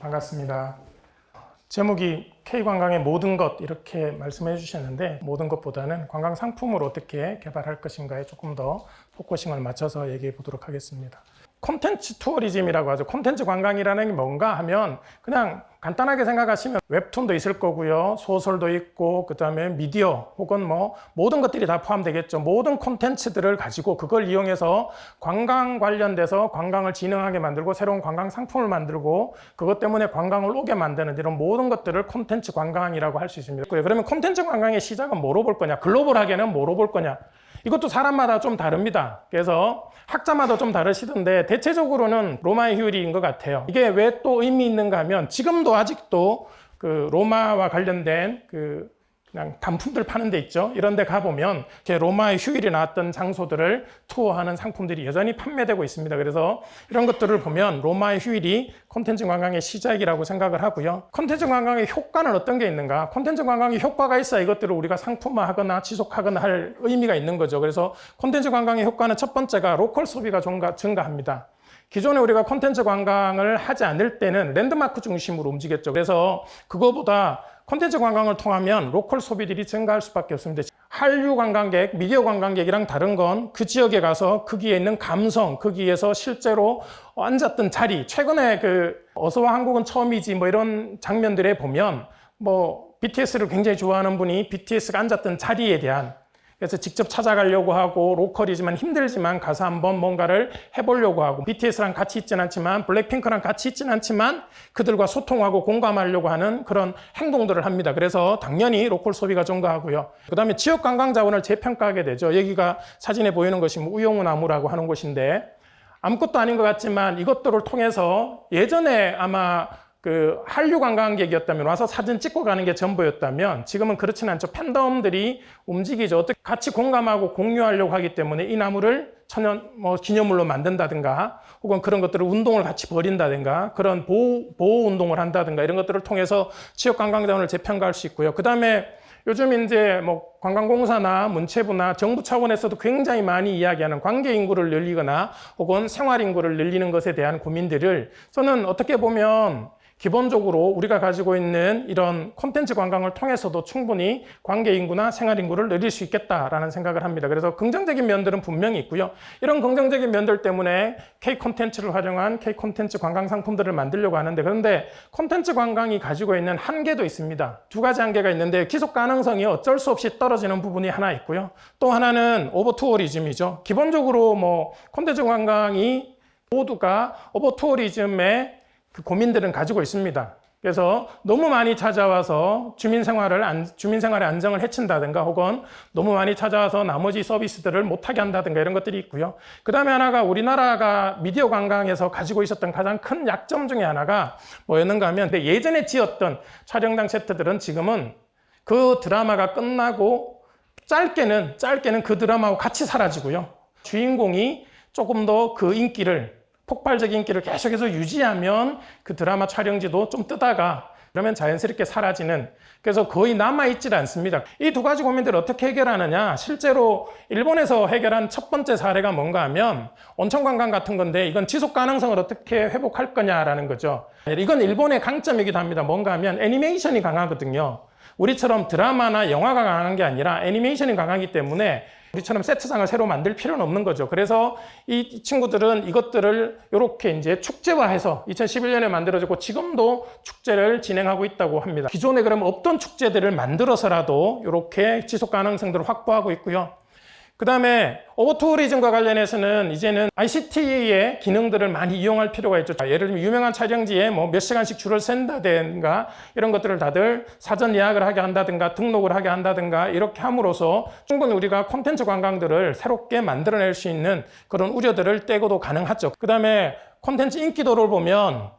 반갑습니다. 제목이 K관광의 모든 것 이렇게 말씀해 주셨는데 모든 것보다는 관광 상품을 어떻게 개발할 것인가에 조금 더 포커싱을 맞춰서 얘기해 보도록 하겠습니다. 콘텐츠 투어리즘이라고 하죠. 콘텐츠 관광이라는 게 뭔가 하면 그냥 간단하게 생각하시면 웹툰도 있을 거고요. 소설도 있고 그다음에 미디어 혹은 뭐 모든 것들이 다 포함되겠죠. 모든 콘텐츠들을 가지고 그걸 이용해서 관광 관련돼서 관광을 진흥하게 만들고 새로운 관광 상품을 만들고 그것 때문에 관광을 오게 만드는 이런 모든 것들을 콘텐츠 관광이라고 할 수 있습니다. 그러면 콘텐츠 관광의 시작은 뭐로 볼 거냐? 글로벌하게는 뭐로 볼 거냐? 이것도 사람마다 좀 다릅니다. 그래서 학자마다 좀 다르시던데 대체적으로는 로마의 휴일인 것 같아요. 이게 왜 또 의미 있는가 하면 지금도 아직도 그 로마와 관련된 그냥 단품들 파는 데 있죠. 이런 데 가보면 로마의 휴일이 나왔던 장소들을 투어하는 상품들이 여전히 판매되고 있습니다. 그래서 이런 것들을 보면 로마의 휴일이 콘텐츠 관광의 시작이라고 생각을 하고요. 콘텐츠 관광의 효과는 어떤 게 있는가? 콘텐츠 관광의 효과가 있어야 이것들을 우리가 상품화하거나 지속하거나 할 의미가 있는 거죠. 그래서 콘텐츠 관광의 효과는 첫 번째가 로컬 소비가 증가합니다. 기존에 우리가 콘텐츠 관광을 하지 않을 때는 랜드마크 중심으로 움직였죠. 그래서 그거보다 콘텐츠 관광을 통하면 로컬 소비들이 증가할 수밖에 없습니다. 한류 관광객, 미디어 관광객이랑 다른 건 그 지역에 가서 거기에 있는 감성, 거기에서 실제로 앉았던 자리, 최근에 어서와 한국은 처음이지 뭐 이런 장면들에 보면 BTS를 굉장히 좋아하는 분이 BTS가 앉았던 자리에 대한 그래서 직접 찾아가려고 하고 로컬이지만 힘들지만 가서 한번 뭔가를 해보려고 하고 BTS랑 같이 있진 않지만 블랙핑크랑 같이 있진 않지만 그들과 소통하고 공감하려고 하는 그런 행동들을 합니다. 그래서 당연히 로컬 소비가 증가하고요. 그 다음에 지역 관광 자원을 재평가하게 되죠. 여기가 사진에 보이는 것이 우용우나무라고 하는 곳인데 아무것도 아닌 것 같지만 이것들을 통해서 예전에 아마 한류 관광객이었다면 와서 사진 찍고 가는 게 전부였다면 지금은 그렇진 않죠. 팬덤들이 움직이죠. 어떻게 같이 공감하고 공유하려고 하기 때문에 이 나무를 기념물로 만든다든가 혹은 그런 것들을 운동을 같이 벌인다든가 그런 보호 운동을 한다든가 이런 것들을 통해서 지역 관광 자원을 재평가할 수 있고요. 그 다음에 요즘 이제 관광공사나 문체부나 정부 차원에서도 굉장히 많이 이야기하는 관계 인구를 늘리거나 혹은 생활 인구를 늘리는 것에 대한 고민들을 저는 어떻게 보면 기본적으로 우리가 가지고 있는 이런 콘텐츠 관광을 통해서도 충분히 관계 인구나 생활 인구를 늘릴 수 있겠다라는 생각을 합니다. 그래서 긍정적인 면들은 분명히 있고요. 이런 긍정적인 면들 때문에 K 콘텐츠를 활용한 K 콘텐츠 관광 상품들을 만들려고 하는데 그런데 콘텐츠 관광이 가지고 있는 한계도 있습니다. 두 가지 한계가 있는데 지속 가능성이 어쩔 수 없이 떨어지는 부분이 하나 있고요. 또 하나는 오버 투어리즘이죠. 기본적으로 콘텐츠 관광이 모두가 오버 투어리즘의 고민들은 가지고 있습니다. 그래서 너무 많이 찾아와서 주민 생활의 안정을 해친다든가 혹은 너무 많이 찾아와서 나머지 서비스들을 못하게 한다든가 이런 것들이 있고요. 그 다음에 하나가 우리나라가 미디어 관광에서 가지고 있었던 가장 큰 약점 중에 하나가 뭐였는가 하면 예전에 지었던 촬영장 세트들은 지금은 그 드라마가 끝나고 짧게는 그 드라마하고 같이 사라지고요. 주인공이 조금 더 그 인기를 폭발적인 인기를 계속해서 유지하면 그 드라마 촬영지도 좀 뜨다가 그러면 자연스럽게 사라지는 그래서 거의 남아있질 않습니다. 이 두 가지 고민들을 어떻게 해결하느냐 실제로 일본에서 해결한 첫 번째 사례가 뭔가 하면 온천관광 같은 건데 이건 지속 가능성을 어떻게 회복할 거냐라는 거죠. 이건 일본의 강점이기도 합니다. 뭔가 하면 애니메이션이 강하거든요. 우리처럼 드라마나 영화가 강한 게 아니라 애니메이션이 강하기 때문에 우리처럼 세트장을 새로 만들 필요는 없는 거죠. 그래서 이 친구들은 이것들을 이렇게 이제 축제화해서 2011년에 만들어졌고 지금도 축제를 진행하고 있다고 합니다. 기존에 그러면 없던 축제들을 만들어서라도 이렇게 지속 가능성들을 확보하고 있고요. 그 다음에 오버투어리즘과 관련해서는 이제는 ICT의 기능들을 많이 이용할 필요가 있죠. 예를 들면 유명한 촬영지에 몇 시간씩 줄을 센다든가 이런 것들을 다들 사전 예약을 하게 한다든가 등록을 하게 한다든가 이렇게 함으로써 충분히 우리가 콘텐츠 관광들을 새롭게 만들어낼 수 있는 그런 우려들을 떼고도 가능하죠. 그 다음에 콘텐츠 인기도를 보면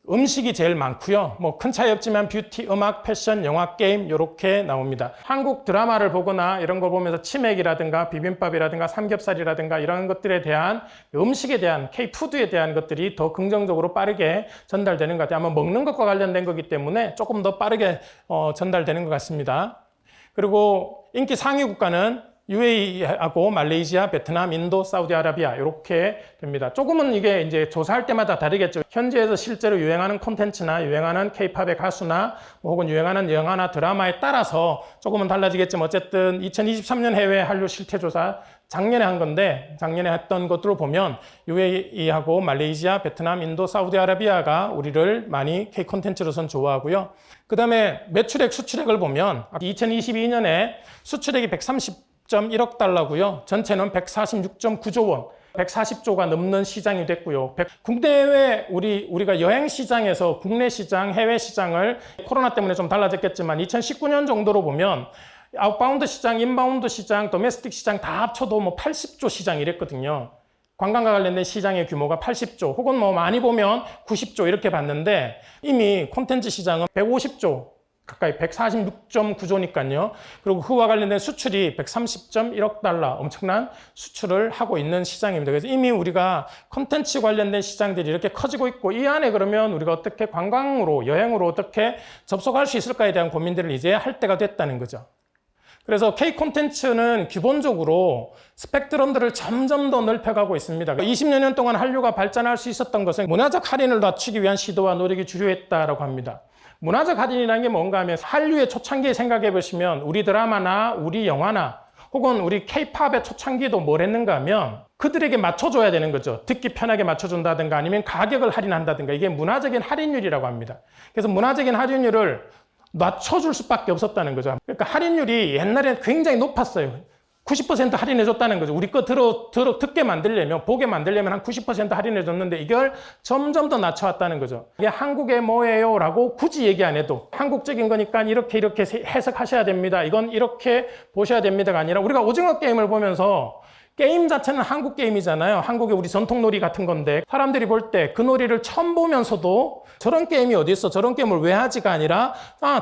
음식이 제일 많고요. 큰 차이 없지만 뷰티, 음악, 패션, 영화, 게임 이렇게 나옵니다. 한국 드라마를 보거나 이런 걸 보면서 치맥이라든가 비빔밥이라든가 삼겹살이라든가 이런 것들에 대한 음식에 대한 K푸드에 대한 것들이 더 긍정적으로 빠르게 전달되는 것 같아요. 아마 먹는 것과 관련된 거기 때문에 조금 더 빠르게 전달되는 것 같습니다. 그리고 인기 상위 국가는 UAE하고 말레이시아, 베트남, 인도, 사우디아라비아 이렇게 됩니다. 조금은 이게 이제 조사할 때마다 다르겠죠. 현지에서 실제로 유행하는 콘텐츠나 유행하는 K-팝의 가수나 혹은 유행하는 영화나 드라마에 따라서 조금은 달라지겠지만 어쨌든 2023년 해외 한류 실태조사 작년에 한 건데 작년에 했던 것들을 보면 UAE하고 말레이시아, 베트남, 인도, 사우디아라비아가 우리를 많이 K 콘텐츠로선 좋아하고요. 그 다음에 매출액, 수출액을 보면 2022년에 수출액이 130.1억 달러고요. 전체는 146.9조 원. 140조가 넘는 시장이 됐고요. 국내외 우리가 여행 시장에서 국내 시장, 해외 시장을 코로나 때문에 좀 달라졌겠지만 2019년 정도로 보면 아웃바운드 시장, 인바운드 시장, 도메스틱 시장 다 합쳐도 뭐 80조 시장 이랬거든요. 관광과 관련된 시장의 규모가 80조 혹은 뭐 많이 보면 90조 이렇게 봤는데 이미 콘텐츠 시장은 150조 가까이 146.9조니까요. 그리고 그와 관련된 수출이 130.1억 달러 엄청난 수출을 하고 있는 시장입니다. 그래서 이미 우리가 콘텐츠 관련된 시장들이 이렇게 커지고 있고 이 안에 그러면 우리가 어떻게 관광으로 여행으로 어떻게 접속할 수 있을까에 대한 고민들을 이제 할 때가 됐다는 거죠. 그래서 K 콘텐츠는 기본적으로 스펙트럼들을 점점 더 넓혀가고 있습니다. 20여 년 동안 한류가 발전할 수 있었던 것은 문화적 할인을 낮추기 위한 시도와 노력이 주요했다라고 합니다. 문화적 할인이라는 게 뭔가 하면 한류의 초창기에 생각해 보시면 우리 드라마나 우리 영화나 혹은 우리 K-팝의 초창기도 뭘 했는가 하면 그들에게 맞춰줘야 되는 거죠. 듣기 편하게 맞춰준다든가 아니면 가격을 할인한다든가 이게 문화적인 할인율이라고 합니다. 그래서 문화적인 할인율을 낮춰줄 수밖에 없었다는 거죠. 그러니까 할인율이 옛날에 굉장히 높았어요. 90% 할인해줬다는 거죠. 우리 거 듣게 만들려면, 보게 만들려면 한 90% 할인해줬는데 이걸 점점 더 낮춰왔다는 거죠. 이게 한국의 뭐예요? 라고 굳이 얘기 안 해도 한국적인 거니까 이렇게 해석하셔야 됩니다. 이건 이렇게 보셔야 됩니다가 아니라 우리가 오징어 게임을 보면서 게임 자체는 한국 게임이잖아요. 한국의 우리 전통 놀이 같은 건데 사람들이 볼 때 그 놀이를 처음 보면서도 저런 게임이 어디 있어? 저런 게임을 왜 하지가 아니라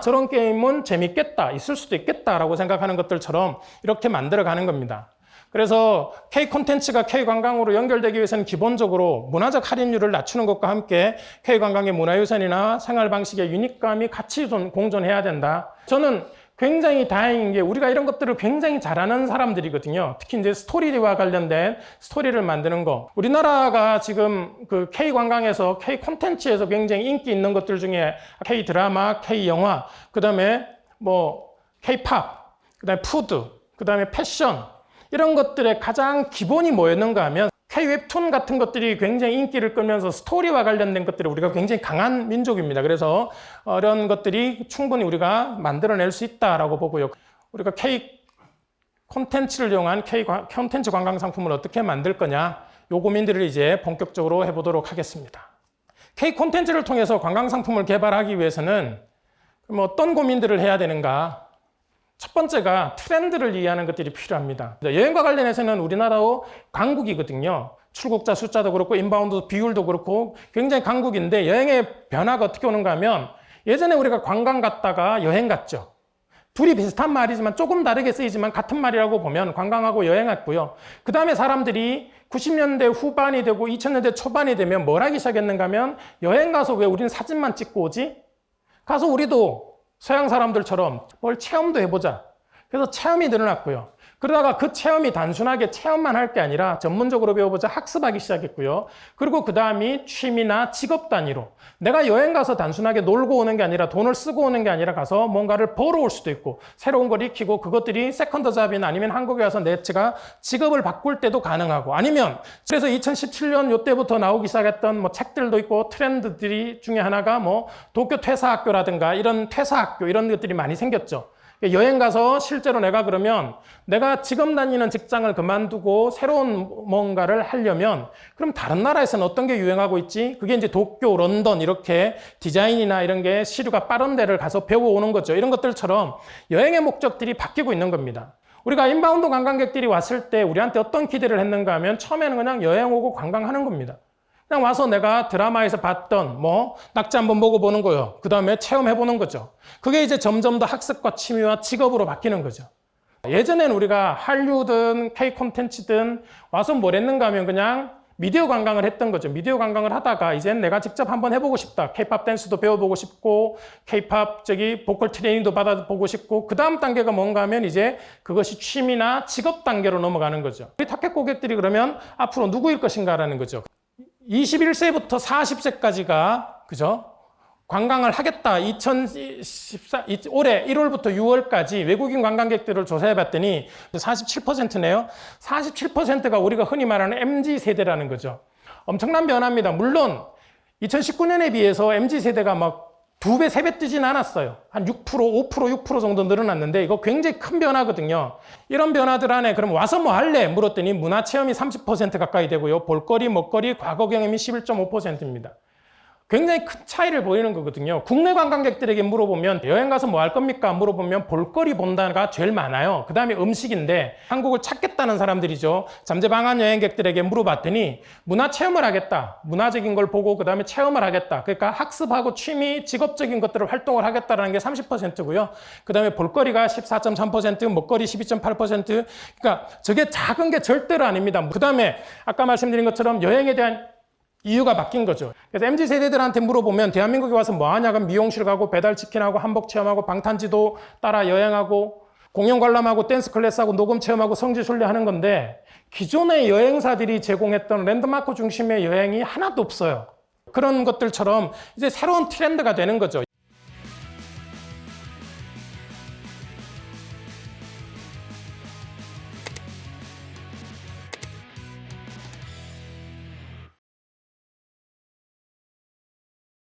저런 게임은 재밌겠다. 있을 수도 있겠다라고 생각하는 것들처럼 이렇게 만들어가는 겁니다. 그래서 K 콘텐츠가 K 관광으로 연결되기 위해서는 기본적으로 문화적 할인율을 낮추는 것과 함께 K 관광의 문화유산이나 생활 방식의 유니감이 같이 공존해야 된다. 저는 굉장히 다행인 게 우리가 이런 것들을 굉장히 잘하는 사람들이거든요. 특히 이제 스토리와 관련된 스토리를 만드는 거. 우리나라가 지금 그 K 관광에서 K 콘텐츠에서 굉장히 인기 있는 것들 중에 K 드라마, K 영화, 그다음에 뭐 K 팝, 그다음에 푸드, 그다음에 패션 이런 것들의 가장 기본이 뭐였는가 하면 K 웹툰 같은 것들이 굉장히 인기를 끌면서 스토리와 관련된 것들이 우리가 굉장히 강한 민족입니다. 그래서 이런 것들이 충분히 우리가 만들어낼 수 있다라고 보고요. 우리가 K 콘텐츠를 이용한 K 콘텐츠 관광 상품을 어떻게 만들 거냐 요 고민들을 이제 본격적으로 해보도록 하겠습니다. K 콘텐츠를 통해서 관광 상품을 개발하기 위해서는 뭐 어떤 고민들을 해야 되는가? 첫 번째가 트렌드를 이해하는 것들이 필요합니다. 여행과 관련해서는 우리나라도 강국이거든요. 출국자 숫자도 그렇고 인바운드 비율도 그렇고 굉장히 강국인데 여행의 변화가 어떻게 오는가 하면 예전에 우리가 관광 갔다가 여행 갔죠. 둘이 비슷한 말이지만 조금 다르게 쓰이지만 같은 말이라고 보면 관광하고 여행 갔고요. 그 다음에 사람들이 90년대 후반이 되고 2000년대 초반이 되면 뭘 하기 시작했는가 하면 여행 가서 왜 우리는 사진만 찍고 오지? 가서 우리도 서양 사람들처럼 뭘 체험도 해보자. 그래서 체험이 늘어났고요. 그러다가 그 체험이 단순하게 체험만 할 게 아니라 전문적으로 배워보자 학습하기 시작했고요. 그리고 그 다음이 취미나 직업 단위로 내가 여행 가서 단순하게 놀고 오는 게 아니라 돈을 쓰고 오는 게 아니라 가서 뭔가를 벌어 올 수도 있고 새로운 걸 익히고 그것들이 세컨드 잡이나 아니면 한국에 와서 내가 직업을 바꿀 때도 가능하고 아니면 그래서 2017년 요때부터 나오기 시작했던 뭐 책들도 있고 트렌드들이 중에 하나가 뭐 도쿄 퇴사학교라든가 이런 퇴사학교 이런 것들이 많이 생겼죠. 여행 가서 실제로 내가 그러면 내가 지금 다니는 직장을 그만두고 새로운 뭔가를 하려면 그럼 다른 나라에서는 어떤 게 유행하고 있지? 그게 이제 도쿄, 런던 이렇게 디자인이나 이런 게 시류가 빠른 데를 가서 배워오는 거죠. 이런 것들처럼 여행의 목적들이 바뀌고 있는 겁니다. 우리가 인바운드 관광객들이 왔을 때 우리한테 어떤 기대를 했는가 하면 처음에는 그냥 여행 오고 관광하는 겁니다. 그냥 와서 내가 드라마에서 봤던 낙지 한번 먹어보는 거예요. 그 다음에 체험해보는 거죠. 그게 이제 점점 더 학습과 취미와 직업으로 바뀌는 거죠. 예전엔 우리가 한류든 K 콘텐츠든 와서 뭘 했는가 하면 그냥 미디어 관광을 했던 거죠. 미디어 관광을 하다가 이젠 내가 직접 한번 해보고 싶다. K-팝 댄스도 배워보고 싶고 K-팝 보컬 트레이닝도 받아보고 싶고 그 다음 단계가 뭔가 하면 이제 그것이 취미나 직업 단계로 넘어가는 거죠. 우리 타켓 고객들이 그러면 앞으로 누구일 것인가라는 거죠. 21세부터 40세까지가 그죠? 관광을 하겠다. 올해 1월부터 6월까지 외국인 관광객들을 조사해 봤더니 47%네요. 47%가 우리가 흔히 말하는 MZ세대라는 거죠. 엄청난 변화입니다. 물론 2019년에 비해서 MZ세대가 막 2배, 3배 뜨진 않았어요. 한 6%, 5%, 6% 정도 늘어났는데 이거 굉장히 큰 변화거든요. 이런 변화들 안에 그럼 와서 뭐 할래? 물었더니 문화체험이 30% 가까이 되고요. 볼거리, 먹거리, 과거 경험이 11.5%입니다. 굉장히 큰 차이를 보이는 거거든요. 국내 관광객들에게 물어보면 여행 가서 뭐 할 겁니까? 물어보면 볼거리 본다가 제일 많아요. 그 다음에 음식인데 한국을 찾겠다는 사람들이죠. 잠재방한 여행객들에게 물어봤더니 문화체험을 하겠다. 문화적인 걸 보고 그 다음에 체험을 하겠다. 그러니까 학습하고 취미, 직업적인 것들을 활동을 하겠다는 게 30%고요. 그 다음에 볼거리가 14.3%, 먹거리 12.8%. 그러니까 저게 작은 게 절대로 아닙니다. 그 다음에 아까 말씀드린 것처럼 여행에 대한 이유가 바뀐 거죠. 그래서 MZ세대들한테 물어보면 대한민국에 와서 뭐 하냐가 미용실 가고 배달치킨하고 한복 체험하고 방탄지도 따라 여행하고 공연 관람하고 댄스 클래스하고 녹음 체험하고 성지순례 하는 건데 기존의 여행사들이 제공했던 랜드마크 중심의 여행이 하나도 없어요. 그런 것들처럼 이제 새로운 트렌드가 되는 거죠.